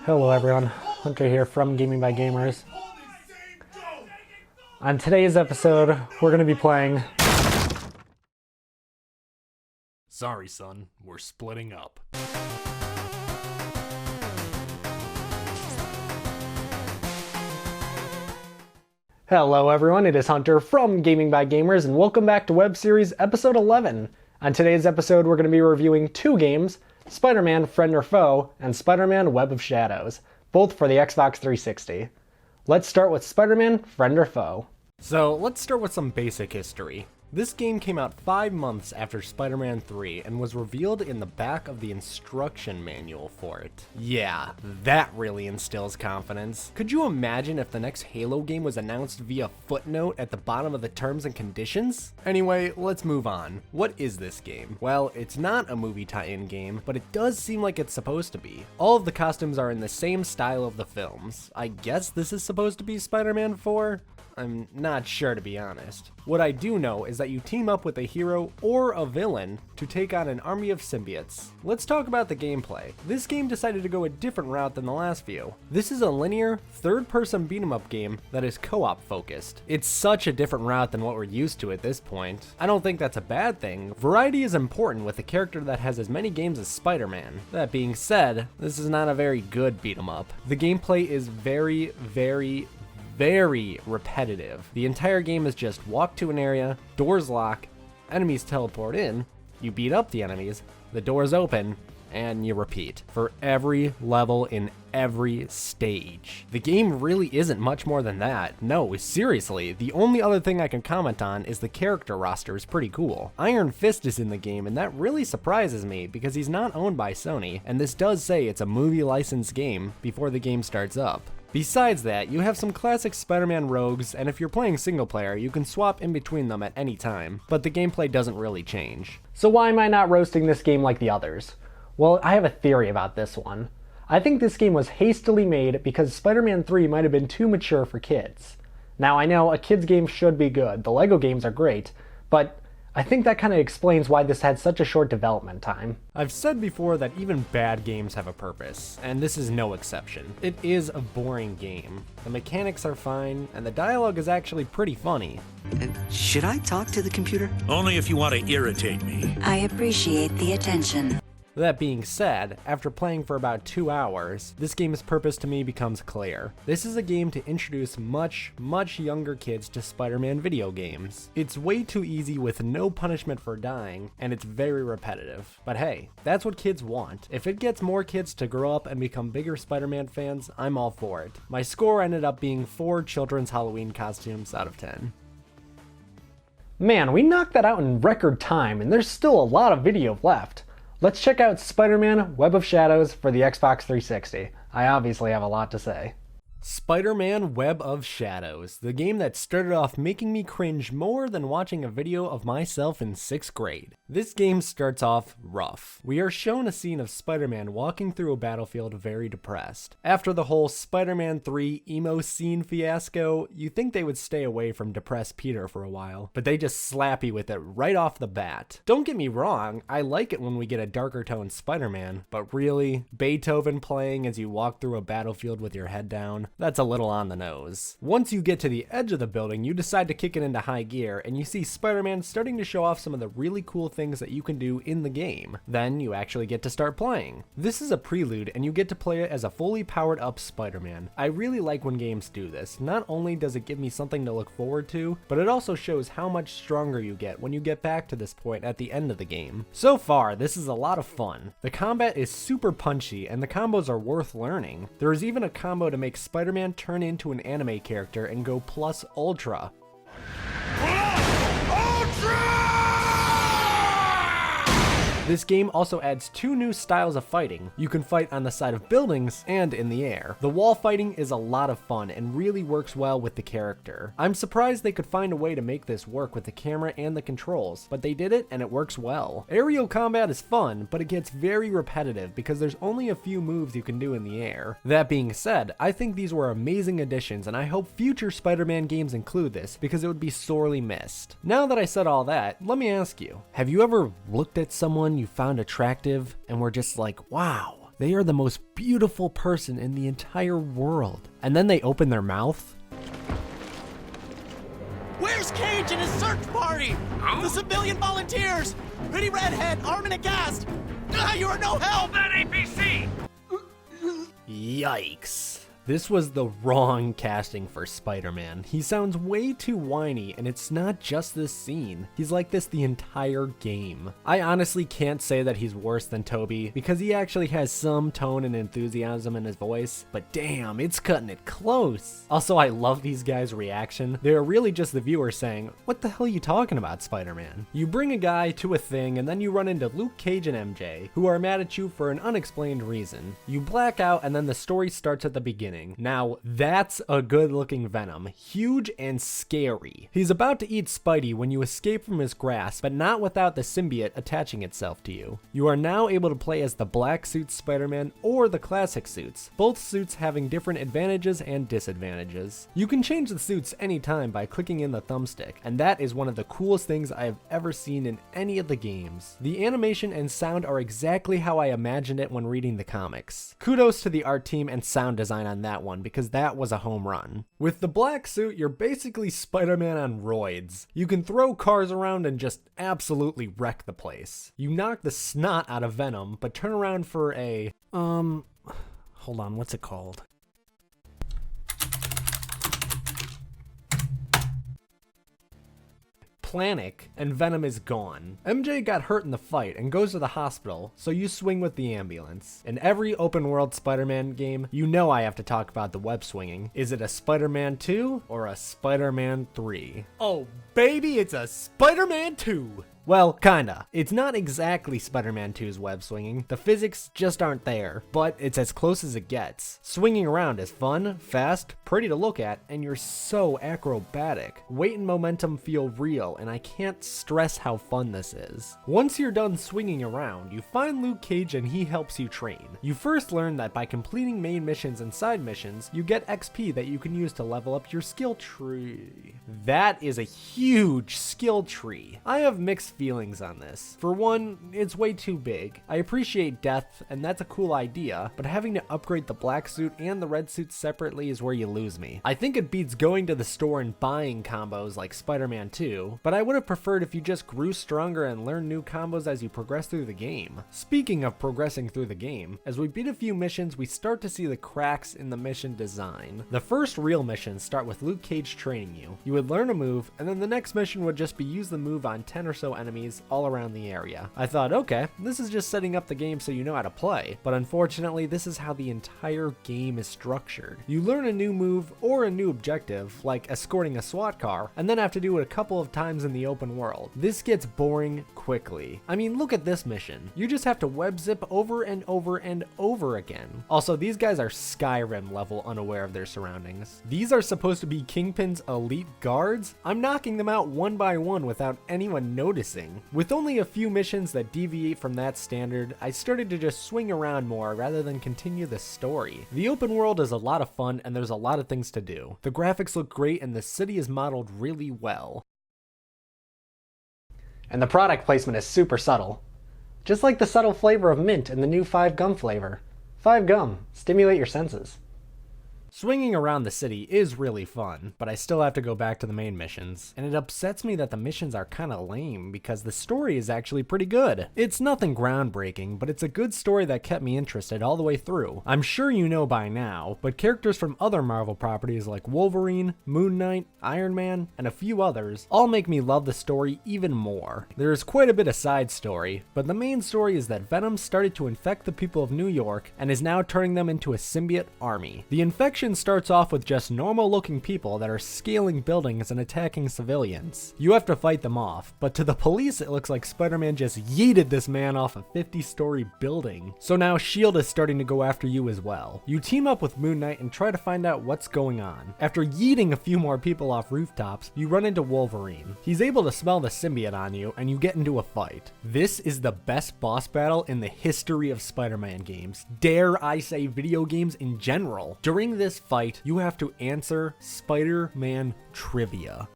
Hello everyone, Hunter here from Gaming by Gamers. On today's episode, we're going to be playing... Sorry son, we're splitting up. Hello everyone, it is Hunter from Gaming by Gamers, and welcome back to Web Series Episode 11. On today's episode, we're going to be reviewing two games, Spider-Man Friend or Foe, and Spider-Man Web of Shadows, both for the Xbox 360. Let's start with Spider-Man Friend or Foe. So let's start with some basic history. This game came out 5 months after Spider-Man 3 and was revealed in the back of the instruction manual for it. Yeah, that really instills confidence. Could you imagine if the next Halo game was announced via footnote at the bottom of the terms and conditions? Anyway, let's move on. What is this game? Well, it's not a movie tie-in game, but it does seem like it's supposed to be. All of the costumes are in the same style of the films. I guess this is supposed to be Spider-Man 4? I'm not sure, to be honest. What I do know is that you team up with a hero or a villain to take on an army of symbiotes. Let's talk about the gameplay. This game decided to go a different route than the last few. This is a linear, third-person beat-em-up game that is co-op focused. It's such a different route than what we're used to at this point. I don't think that's a bad thing. Variety is important with a character that has as many games as Spider-Man. That being said, this is not a very good beat-em-up. The gameplay is very repetitive. The entire game is just walk to an area, doors lock, enemies teleport in, you beat up the enemies, the doors open, and you repeat for every level in every stage. The game really isn't much more than that. No, seriously, the only other thing I can comment on is the character roster is pretty cool. Iron Fist is in the game, and that really surprises me because he's not owned by Sony, and this does say it's a movie licensed game before the game starts up. Besides that, you have some classic Spider-Man rogues, and if you're playing single player, you can swap in between them at any time, but the gameplay doesn't really change. So why am I not roasting this game like the others? Well, I have a theory about this one. I think this game was hastily made because Spider-Man 3 might have been too mature for kids. Now I know a kid's game should be good, the LEGO games are great, but I think that kind of explains why this had such a short development time. I've said before that even bad games have a purpose, and this is no exception. It is a boring game. The mechanics are fine, and the dialogue is actually pretty funny. Should I talk to the computer? Only if you want to irritate me. I appreciate the attention. That being said, after playing for about 2 hours, this game's purpose to me becomes clear. This is a game to introduce much younger kids to Spider-Man video games. It's way too easy with no punishment for dying, and it's very repetitive. But hey, that's what kids want. If it gets more kids to grow up and become bigger Spider-Man fans, I'm all for it. My score ended up being 4 children's Halloween costumes out of 10. Man, we knocked that out in record time, and there's still a lot of video left. Let's check out Spider-Man Web of Shadows for the Xbox 360. I obviously have a lot to say. Spider-Man Web of Shadows, the game that started off making me cringe more than watching a video of myself in 6th grade. This game starts off rough. We are shown a scene of Spider-Man walking through a battlefield very depressed. After the whole Spider-Man 3 emo scene fiasco, you think they would stay away from depressed Peter for a while, but they just slap you with it right off the bat. Don't get me wrong, I like it when we get a darker toned Spider-Man, but really, Beethoven playing as you walk through a battlefield with your head down? That's a little on the nose. Once you get to the edge of the building, you decide to kick it into high gear, and you see Spider-Man starting to show off some of the really cool things that you can do in the game. Then you actually get to start playing. This is a prelude, and you get to play it as a fully powered up Spider-Man. I really like when games do this. Not only does it give me something to look forward to, but it also shows how much stronger you get when you get back to this point at the end of the game. So far, this is a lot of fun. The combat is super punchy, and the combos are worth learning. There is even a combo to make Spider-Man turn into an anime character and go plus ultra. This game also adds 2 new styles of fighting. You can fight on the side of buildings and in the air. The wall fighting is a lot of fun and really works well with the character. I'm surprised they could find a way to make this work with the camera and the controls, but they did it and it works well. Aerial combat is fun, but it gets very repetitive because there's only a few moves you can do in the air. That being said, I think these were amazing additions, and I hope future Spider-Man games include this because it would be sorely missed. Now that I said all that, let me ask you, have you ever looked at someone you found attractive and were just like, wow, They are the most beautiful person in the entire world. And then they open their mouth. Where's Cage and his search party? The civilian volunteers! Pretty redhead, arm and a cast! You are no help! That APC! Yikes. This was the wrong casting for Spider-Man. He sounds way too whiny, and it's not just this scene. He's like this the entire game. I honestly can't say that he's worse than Tobey, because he actually has some tone and enthusiasm in his voice, but damn, it's cutting it close. Also, I love these guys' reaction. They're really just the viewer saying, "What the hell are you talking about, Spider-Man?" You bring a guy to a thing, and then you run into Luke Cage and MJ, who are mad at you for an unexplained reason. You black out, and then the story starts at the beginning. Now, that's a good looking Venom, huge and scary. He's about to eat Spidey when you escape from his grasp, but not without the symbiote attaching itself to you. You are now able to play as the black suit Spider-Man or the classic suits, both suits having different advantages and disadvantages. You can change the suits anytime by clicking in the thumbstick, and that is one of the coolest things I have ever seen in any of the games. The animation and sound are exactly how I imagined it when reading the comics. Kudos to the art team and sound design on that one, because that was a home run. With the black suit, you're basically Spider-Man on roids. You can throw cars around and just absolutely wreck the place. You knock the snot out of Venom, but turn around for a, hold on, what's it called? Panic, and Venom is gone. MJ got hurt in the fight and goes to the hospital, so you swing with the ambulance. In every open world Spider-Man game, you know I have to talk about the web swinging. Is it a Spider-Man 2 or a Spider-Man 3? Oh baby, it's a Spider-Man 2! Well, kinda. It's not exactly Spider-Man 2's web swinging. The physics just aren't there, but it's as close as it gets. Swinging around is fun, fast, pretty to look at, and you're so acrobatic. Weight and momentum feel real, and I can't stress how fun this is. Once you're done swinging around, you find Luke Cage and he helps you train. You first learn that by completing main missions and side missions, you get XP that you can use to level up your skill tree. That is a huge skill tree. I have mixed feelings on this. For one, it's way too big. I appreciate death, and that's a cool idea, but having to upgrade the black suit and the red suit separately is where you lose me. I think it beats going to the store and buying combos like Spider-Man 2, but I would have preferred if you just grew stronger and learned new combos as you progress through the game. Speaking of progressing through the game, as we beat a few missions, we start to see the cracks in the mission design. The first real missions start with Luke Cage training you. You would learn a move, and then the next mission would just be use the move on 10 or so enemies all around the area. I thought, okay, this is just setting up the game so you know how to play, but unfortunately this is how the entire game is structured. You learn a new move or a new objective, like escorting a SWAT car, and then have to do it a couple of times in the open world. This gets boring quickly. I mean, look at this mission. You just have to web zip over and over and over again. Also, these guys are Skyrim level unaware of their surroundings. These are supposed to be Kingpin's elite guards? I'm knocking them out one by one without anyone noticing. With only a few missions that deviate from that standard, I started to just swing around more rather than continue the story. The open world is a lot of fun and there's a lot of things to do. The graphics look great and the city is modeled really well. And the product placement is super subtle. Just like the subtle flavor of mint in the new 5 Gum flavor. 5 Gum, stimulate your senses. Swinging around the city is really fun, but I still have to go back to the main missions, and it upsets me that the missions are kinda lame because the story is actually pretty good. It's nothing groundbreaking, but it's a good story that kept me interested all the way through. I'm sure you know by now, but characters from other Marvel properties like Wolverine, Moon Knight, Iron Man, and a few others all make me love the story even more. There is quite a bit of side story, but the main story is that Venom started to infect the people of New York and is now turning them into a symbiote army. The infection starts off with just normal looking people that are scaling buildings and attacking civilians. You have to fight them off, but to the police it looks like Spider-Man just yeeted this man off a 50-story building. So now S.H.I.E.L.D. is starting to go after you as well. You team up with Moon Knight and try to find out what's going on. After yeeting a few more people off rooftops, you run into Wolverine. He's able to smell the symbiote on you and you get into a fight. This is the best boss battle in the history of Spider-Man games. Dare I say video games in general. During this fight, you have to answer Spider-Man trivia.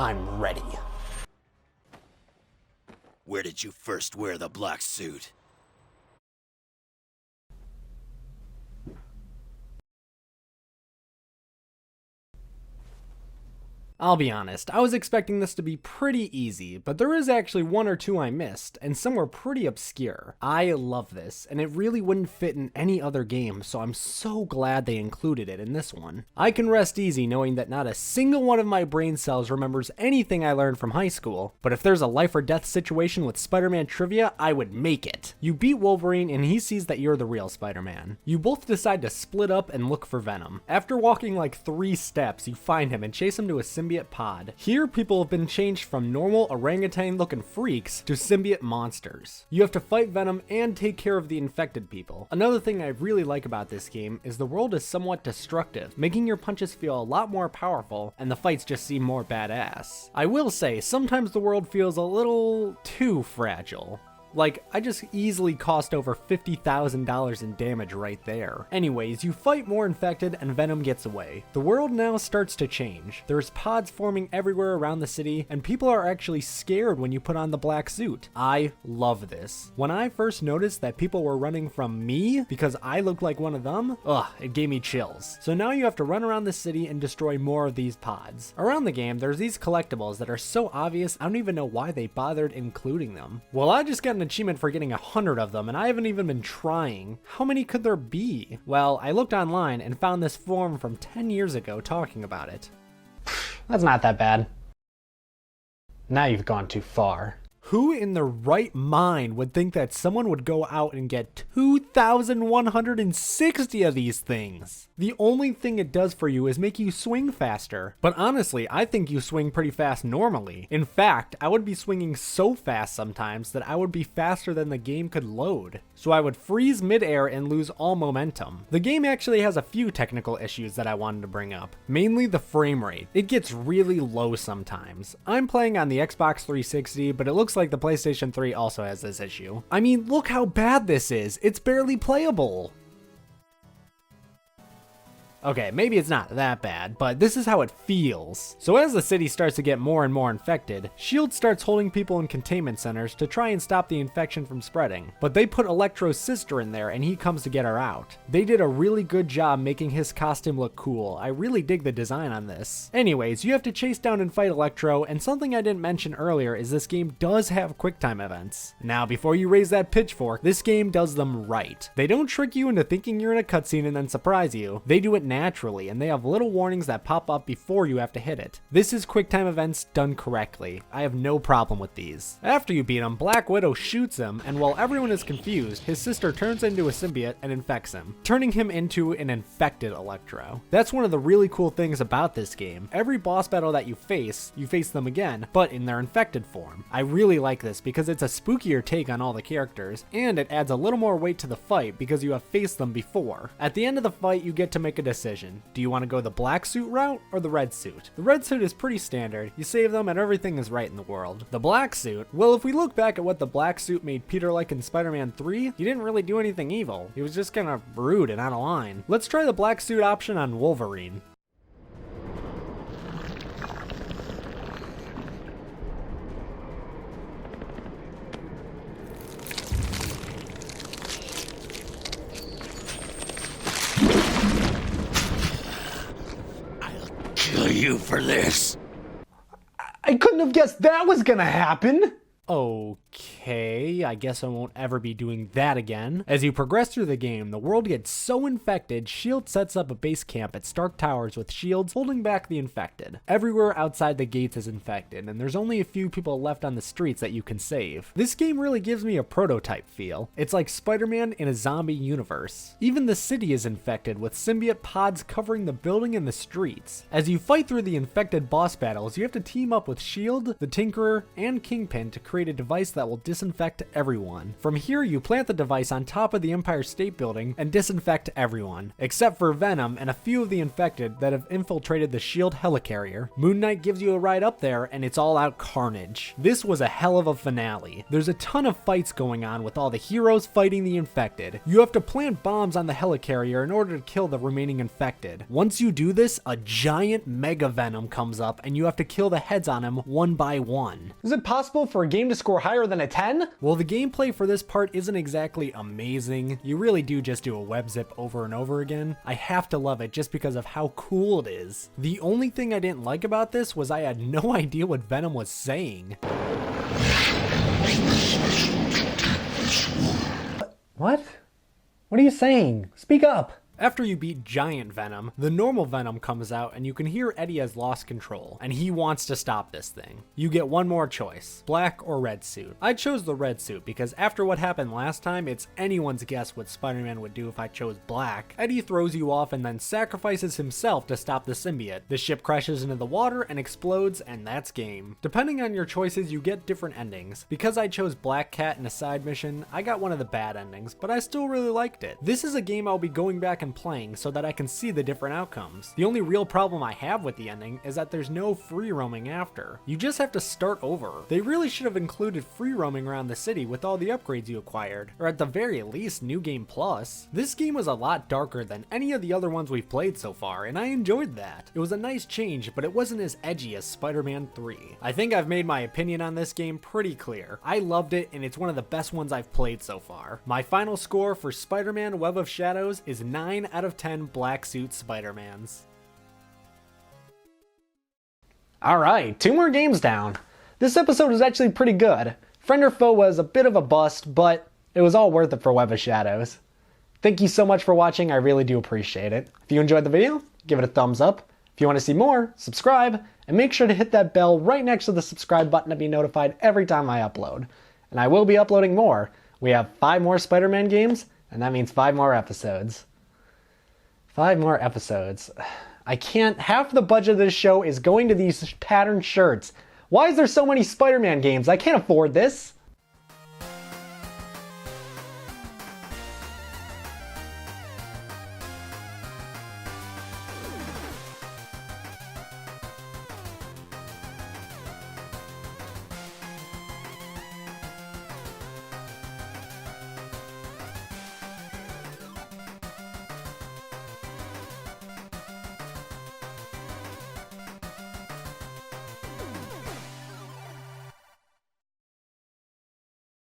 I'm ready. Where did you first wear the black suit? I'll be honest, I was expecting this to be pretty easy, but there is actually one or two I missed, and some were pretty obscure. I love this, and it really wouldn't fit in any other game, so I'm so glad they included it in this one. I can rest easy knowing that not a single one of my brain cells remembers anything I learned from high school, but if there's a life or death situation with Spider-Man trivia, I would make it. You beat Wolverine, and he sees that you're the real Spider-Man. You both decide to split up and look for Venom. After walking like 3 steps, you find him and chase him to a symbiote pod. Here, people have been changed from normal orangutan-looking freaks to symbiote monsters. You have to fight Venom and take care of the infected people. Another thing I really like about this game is the world is somewhat destructive, making your punches feel a lot more powerful, and the fights just seem more badass. I will say, sometimes the world feels a little too fragile. Like, I just easily cost over $50,000 in damage right there. Anyways, you fight more infected and Venom gets away. The world now starts to change. There's pods forming everywhere around the city, and people are actually scared when you put on the black suit. I love this. When I first noticed that people were running from me because I looked like one of them, it gave me chills. So now you have to run around the city and destroy more of these pods. Around the game, there's these collectibles that are so obvious, I don't even know why they bothered including them. Well, I just got an achievement for getting 100 of them, and I haven't even been trying. How many could there be? Well, I looked online and found this forum from 10 years ago talking about it. That's not that bad. Now you've gone too far. Who in their right mind would think that someone would go out and get 2,160 of these things? The only thing it does for you is make you swing faster. But honestly, I think you swing pretty fast normally. In fact, I would be swinging so fast sometimes that I would be faster than the game could load. So I would freeze midair and lose all momentum. The game actually has a few technical issues that I wanted to bring up. Mainly the frame rate. It gets really low sometimes. I'm playing on the Xbox 360, but it looks like the PlayStation 3 also has this issue. I mean, look how bad this is. It's barely playable. Okay, maybe it's not that bad, but this is how it feels. So as the city starts to get more and more infected, S.H.I.E.L.D. starts holding people in containment centers to try and stop the infection from spreading. But they put Electro's sister in there and he comes to get her out. They did a really good job making his costume look cool. I really dig the design on this. Anyways, you have to chase down and fight Electro, and something I didn't mention earlier is this game does have QuickTime events. Now, before you raise that pitchfork, this game does them right. They don't trick you into thinking you're in a cutscene and then surprise you. They do it naturally, and they have little warnings that pop up before you have to hit it. This is QuickTime events done correctly. I have no problem with these. After you beat him, Black Widow shoots him, and while everyone is confused, his sister turns into a symbiote and infects him, turning him into an infected Electro. That's one of the really cool things about this game. Every boss battle that you face them again, but in their infected form. I really like this because it's a spookier take on all the characters, and it adds a little more weight to the fight because you have faced them before. At the end of the fight, you get to make a decision. Do you want to go the black suit route or the red suit? The red suit is pretty standard. You save them and everything is right in the world. The black suit, well, if we look back at what the black suit made Peter like in Spider-Man 3, he didn't really do anything evil. He was just kind of rude and out of line. Let's try the black suit option on Wolverine. Kill you for this. I couldn't have guessed that was gonna happen! Okay, I guess I won't ever be doing that again. As you progress through the game, the world gets so infected, S.H.I.E.L.D. sets up a base camp at Stark Towers with shields holding back the infected. Everywhere outside the gates is infected, and there's only a few people left on the streets that you can save. This game really gives me a prototype feel. It's like Spider-Man in a zombie universe. Even the city is infected, with symbiote pods covering the building and the streets. As you fight through the infected boss battles, you have to team up with S.H.I.E.L.D., the Tinkerer, and Kingpin to create create a device that will disinfect everyone. From here, you plant the device on top of the Empire State Building and disinfect everyone, except for Venom and a few of the infected that have infiltrated the SHIELD helicarrier. Moon Knight gives you a ride up there and it's all out carnage. This was a hell of a finale. There's a ton of fights going on with all the heroes fighting the infected. You have to plant bombs on the helicarrier in order to kill the remaining infected. Once you do this, a giant Mega Venom comes up and you have to kill the heads on him one by one. Is it possible for a game to score higher than a 10? Well, the gameplay for this part isn't exactly amazing. You really do just do a web zip over and over again. I have to love it just because of how cool it is. The only thing I didn't like about this was I had no idea what Venom was saying. What? What are you saying? Speak up. After you beat Giant Venom, the normal Venom comes out and you can hear Eddie has lost control, and he wants to stop this thing. You get one more choice, black or red suit. I chose the red suit because after what happened last time, it's anyone's guess what Spider-Man would do if I chose black. Eddie throws you off and then sacrifices himself to stop the symbiote. The ship crashes into the water and explodes, and that's game. Depending on your choices, you get different endings. Because I chose Black Cat in a side mission, I got one of the bad endings, but I still really liked it. This is a game I'll be going back and playing so that I can see the different outcomes. The only real problem I have with the ending is that there's no free roaming after. You just have to start over. They really should have included free roaming around the city with all the upgrades you acquired, or at the very least New Game Plus. This game was a lot darker than any of the other ones we've played so far, and I enjoyed that. It was a nice change, but it wasn't as edgy as Spider-Man 3. I think I've made my opinion on this game pretty clear. I loved it, and it's one of the best ones I've played so far. My final score for Spider-Man Web of Shadows is 9 out of 10 black suit Spider-Mans. Alright, 2 more games down. This episode was actually pretty good. Friend or Foe was a bit of a bust, but it was all worth it for Web of Shadows. Thank you so much for watching, I really do appreciate it. If you enjoyed the video, give it a thumbs up. If you want to see more, subscribe, and make sure to hit that bell right next to the subscribe button to be notified every time I upload. And I will be uploading more. We have 5 more Spider-Man games, and that means 5 more episodes. 5 more episodes. I can't. Half the budget of this show is going to these patterned shirts. Why is there so many Spider-Man games? I can't afford this.